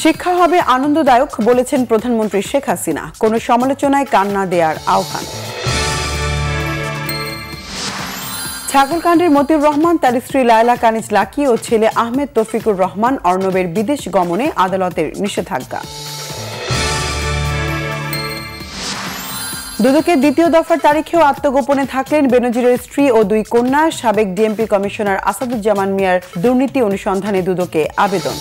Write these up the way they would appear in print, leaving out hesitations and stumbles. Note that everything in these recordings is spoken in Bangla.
শিক্ষা হবে আনন্দদায়ক বলেছেন প্রধানমন্ত্রী শেখ হাসিনা। কোনো সমালোচনায় কান না দেওয়ার আহ্বান। ছাগলকাণ্ডের মতিউর রহমান, তার স্ত্রী লায়লা কানিজ লাকি ও ছেলে আহমেদ তৌফিকুর রহমান অর্ণবের বিদেশ গমনে আদালতের নিষেধাজ্ঞা। দুদকের দ্বিতীয় দফার তারিখেও আত্মগোপনে থাকলেন বেনজিরের স্ত্রী ও দুই কন্যা। সাবেক ডিএমপি কমিশনার আসাদুজ্জামান মিয়ার দুর্নীতি অনুসন্ধানে দুদকে আবেদন।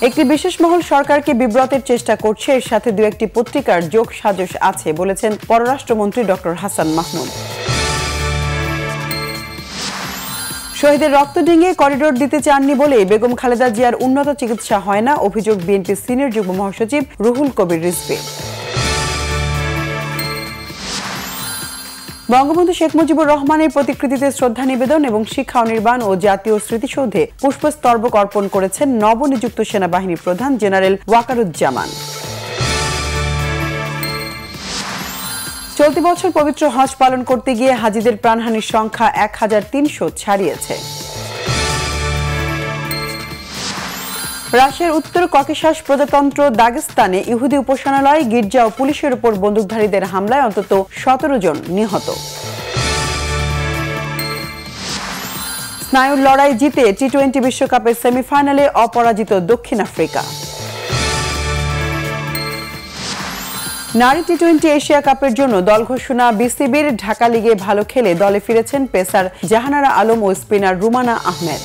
একটি বিশেষ মহল সরকারকে বিব্রতের চেষ্টা করছে, এর সাথে দু একটি পত্রিকার যোগ সাজশ আছে বলেছেন পররাষ্ট্রমন্ত্রী ডক্টর হাসান মাহমুদ। শহীদের রক্ত ডিঙিয়ে করিডোর দিতে চাননি বলে বেগম খালেদা জিয়ার উন্নত চিকিৎসা হয় না, অভিযোগ বিএনপি সিনিয়র যুগ্ম মহাসচিব রুহুল কবির রিজভী। বঙ্গবন্ধু শেখ মুজিবুর রহমানের প্রতিকৃতিতে শ্রদ্ধা নিবেদন এবং শিক্ষা অনির্বাণ ও জাতীয় স্মৃতিসৌধে পুষ্পস্তবক অর্পণ করেছেন নবনিযুক্ত সেনাবাহিনী প্রধান জেনারেল ওয়াকারুজ্জামান। চলতি বছর পবিত্র হজ পালন করতে গিয়ে হাজিদের প্রাণহানির সংখ্যা ১৩০০ ছাড়িয়েছে। রাশিয়ার উত্তর ককেশাস প্রজাতন্ত্র দাগেস্তানে ইহুদি উপাসনালয়, গির্জা ও পুলিশের উপর বন্দুকধারীদের হামলায় অন্তত ১৭ জন নিহত। স্নায়ুর লড়াই জিতে টি-20 বিশ্বকাপের সেমিফাইনালে অপরাজিত দক্ষিণ আফ্রিকা। নারী টি-20 এশিয়া কাপের জন্য দল ঘোষণা বিসিবির। ঢাকা লিগে ভালো খেলে দলে ফিরেছেন পেসার জাহানারা আলম ও স্পিনার রুমানা আহমেদ।